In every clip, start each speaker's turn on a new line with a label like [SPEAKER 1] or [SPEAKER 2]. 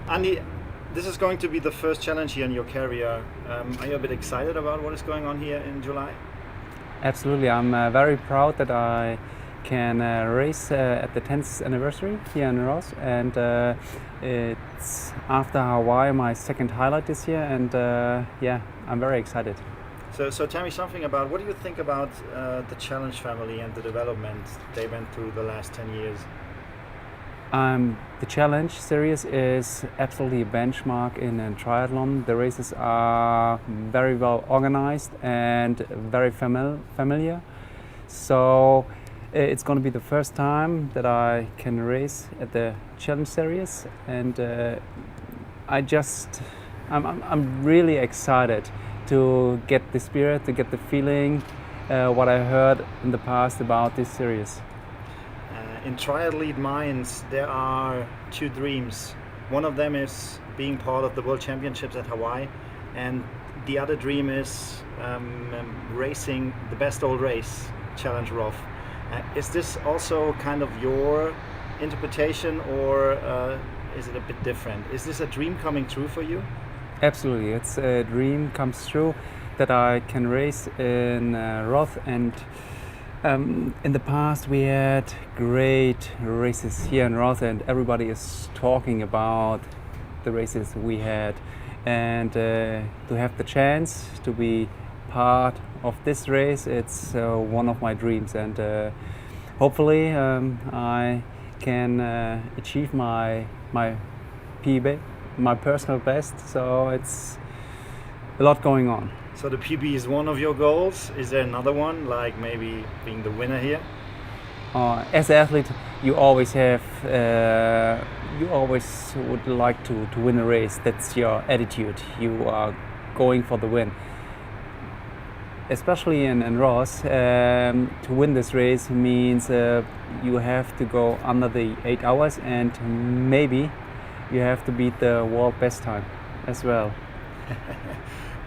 [SPEAKER 1] Andy, this is going to be the first challenge here in your career. Are you a bit excited about what is going on here in July?
[SPEAKER 2] Absolutely, I'm very proud that I can race at the 10th anniversary here in Roth, and it's after Hawaii my second highlight this year, and yeah, I'm very excited.
[SPEAKER 1] So tell me something about, what do you think about the challenge family and the development they went through the last 10 years?
[SPEAKER 2] The challenge series is absolutely a benchmark in triathlon. The races are very well organized and very familiar. So it's going to be the first time that I can race at the challenge series, and I'm really excited to get the spirit, to get the feeling, what I heard in the past about this series.
[SPEAKER 1] In triathlete minds, there are two dreams. One of them is being part of the World Championships at Hawaii, and the other dream is racing the best old race, Challenge Roth. Is this also kind of your interpretation, or is it a bit different? Is this a dream coming true for you?
[SPEAKER 2] Absolutely, it's a dream comes true that I can race in Roth, and in the past we had great races here in Roth, and everybody is talking about the races we had, and to have the chance to be part of this race, it's one of my dreams, and hopefully I can achieve my PB, my personal best, so it's a lot going on.
[SPEAKER 1] So the PB is one of your goals. Is there another one, like maybe being the winner here?
[SPEAKER 2] As an athlete, you always have, you always would like to win a race. That's your attitude. You are going for the win. Especially in Roth, to win this race means you have to go under the 8 hours, and maybe you have to beat the world best time as well.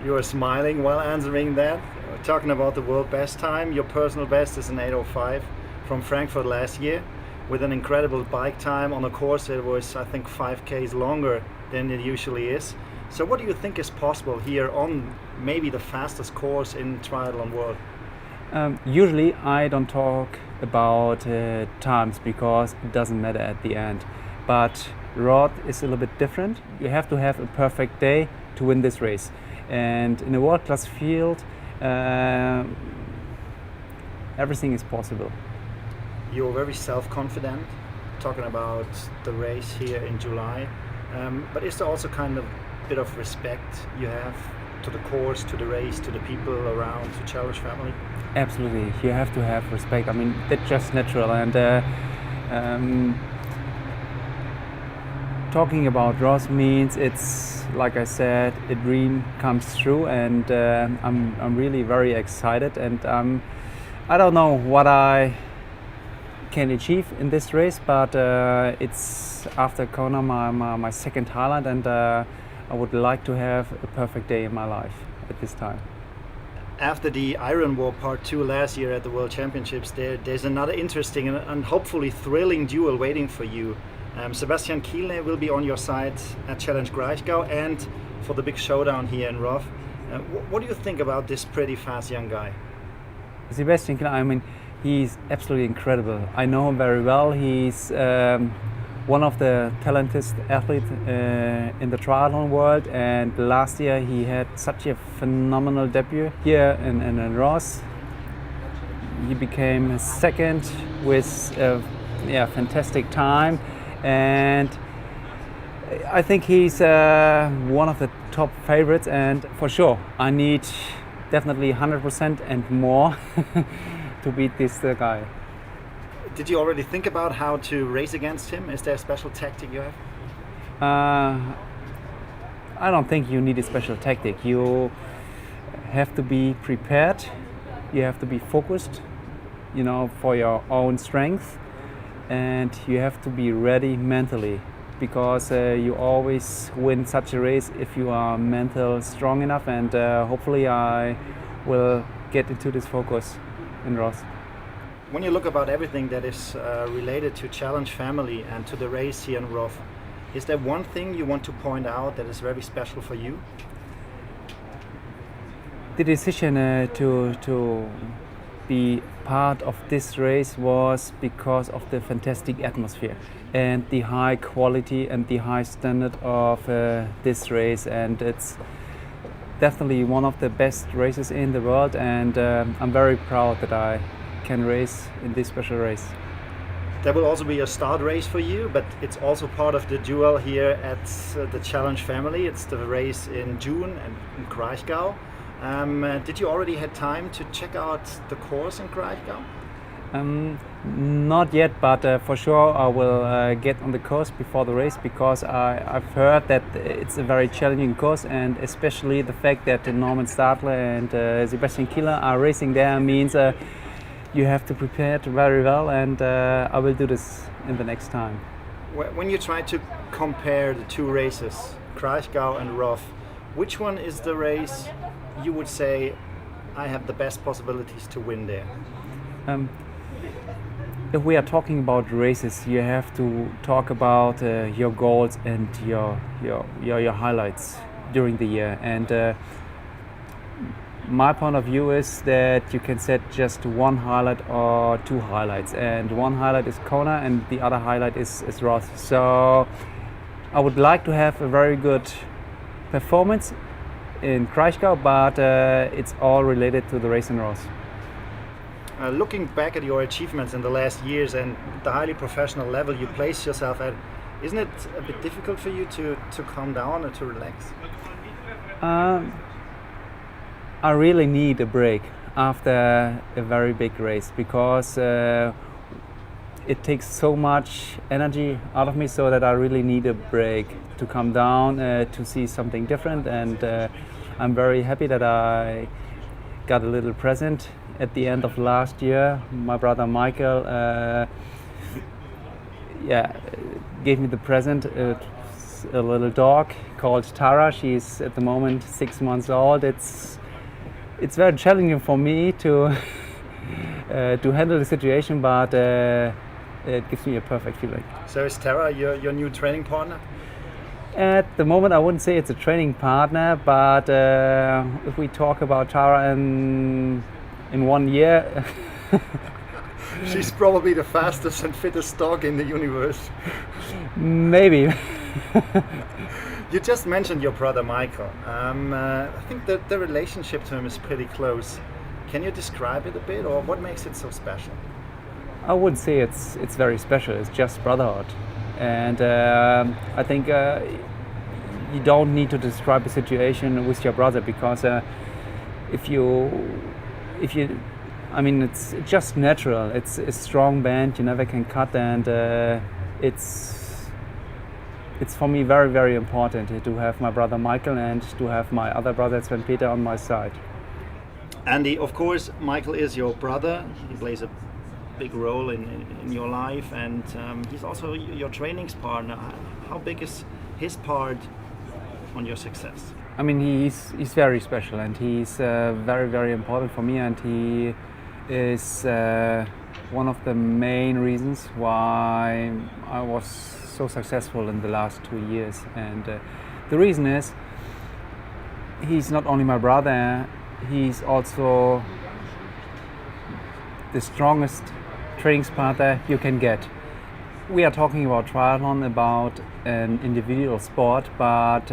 [SPEAKER 1] You are smiling while answering that. Talking about the world best time, your personal best is an 8:05 from Frankfurt last year, with an incredible bike time on a course that was, I think, 5Ks longer than it usually is. So what do you think is possible here on maybe the fastest course in triathlon world?
[SPEAKER 2] Usually I don't talk about times because it doesn't matter at the end. But Roth is a little bit different. You have to have a perfect day to win this race. And in a world-class field, everything is possible.
[SPEAKER 1] You're very self-confident, talking about the race here in July. But is there also kind of a bit of respect you have to the course, to the race, to the people around, to Challenge family?
[SPEAKER 2] Absolutely, you have to have respect. I mean, that's just natural. And talking about Roth means it's, like I said, a dream comes true, and I'm really very excited, and I don't know what I can achieve in this race, but it's after Kona my second highlight, and I would like to have a perfect day in my life at this time.
[SPEAKER 1] After the Iron War Part 2 last year at the World Championships, there's another interesting and hopefully thrilling duel waiting for you. Sebastian Kienle will be on your side at Challenge Greichgau and for the big showdown here in Roth. What do you think about this pretty fast young guy?
[SPEAKER 2] Sebastian Kienle, I mean, he's absolutely incredible. I know him very well. He's one of the talented athletes in the triathlon world, and last year he had such a phenomenal debut here in Roth. He became second with a fantastic time, and I think he's one of the top favorites, and for sure I need definitely 100% and more to beat this guy.
[SPEAKER 1] Did you already think about how to race against him? Is there a special tactic you have?
[SPEAKER 2] I don't think you need a special tactic. You have to be prepared, you have to be focused, you know, for your own strength, and you have to be ready mentally, because you always win such a race if you are mental strong enough, and hopefully I will get into this focus in Roth.
[SPEAKER 1] When you look about everything that is related to Challenge family and to the race here in Roth, Is there one thing you want to point out that is very special for you?
[SPEAKER 2] The decision to be part of this race was because of the fantastic atmosphere and the high quality and the high standard of this race, and it's definitely one of the best races in the world, and I'm very proud that I can race in this special race.
[SPEAKER 1] There will also be a start race for you, but it's also part of the duel here at the Challenge family. It's the race in June in Kraichgau. Did you already had time to check out the course in Kraichgau?
[SPEAKER 2] Not yet, but for sure I will get on the course before the race, because I've heard that it's a very challenging course, and especially the fact that Norman Stadler and Sebastian Kieler are racing there means you have to prepare it very well, and I will do this in the next time.
[SPEAKER 1] When you try to compare the two races, Kraichgau and Roth, which one is the race you would say I have the best possibilities to win there?
[SPEAKER 2] If we are talking about races, you have to talk about your goals and your highlights during the year. And my point of view is that you can set just one highlight or two highlights. And one highlight is Kona and the other highlight is Roth. So I would like to have a very good performance in Kraichgau, but it's all related to the race in Roth.
[SPEAKER 1] Looking back at your achievements in the last years and the highly professional level you place yourself at, isn't it a bit difficult for you to calm down and to relax?
[SPEAKER 2] I really need a break after a very big race, because it takes so much energy out of me, so that I really need a break to calm down, to see something different. And I'm very happy that I got a little present at the end of last year. My brother Michael gave me the present, a little dog called Tara. She's at the moment 6 months old. It's very challenging for me to handle the situation, but it gives me a perfect feeling.
[SPEAKER 1] So is Tara your new training partner?
[SPEAKER 2] At the moment I wouldn't say it's a training partner, but if we talk about Tara in 1 year
[SPEAKER 1] she's probably the fastest and fittest dog in the universe.
[SPEAKER 2] Maybe.
[SPEAKER 1] You just mentioned your brother Michael. I think that the relationship to him is pretty close. Can you describe it a bit, or what makes it so special?
[SPEAKER 2] I wouldn't say it's very special. It's just brotherhood, and I think you don't need to describe a situation with your brother, because I mean, it's just natural. It's a strong band. You never can cut, and it's for me very, very important to have my brother Michael and to have my other brother Sven Peter on my side.
[SPEAKER 1] Andy, of course, Michael is your brother. He plays a big role in your life, and he's also your training partner. How big is his part on your success?
[SPEAKER 2] I mean, he's very special, and he's very, very important for me, and he is one of the main reasons why I was so successful in the last 2 years. And the reason is, he's not only my brother, he's also the strongest training partner you can get. We are talking about triathlon, about an individual sport, but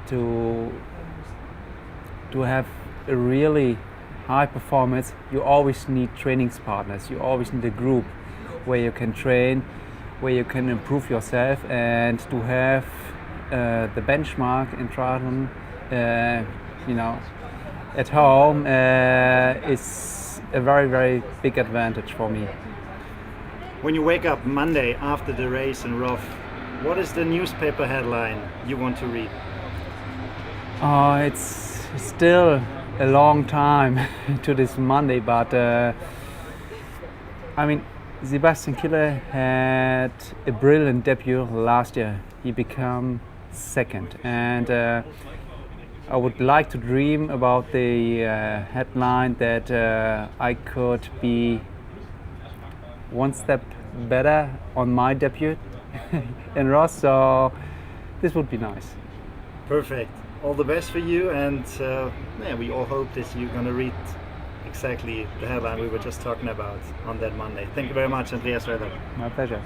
[SPEAKER 2] to have a really high performance, you always need training partners. You always need a group where you can train, where you can improve yourself, and to have the benchmark in triathlon, at home is a very, very big advantage for me.
[SPEAKER 1] When you wake up Monday after the race in Roth, what is the newspaper headline you want to read?
[SPEAKER 2] It's still a long time to this Monday, but I mean, Sebastian Kieler had a brilliant debut last year. He became second, and I would like to dream about the headline that I could be one step better on my debut in Roth, so this would be nice.
[SPEAKER 1] Perfect. All the best for you, and yeah, we all hope that you're going to read exactly the headline we were just talking about on that Monday. Thank you very much, Andreas Raelert.
[SPEAKER 2] My pleasure.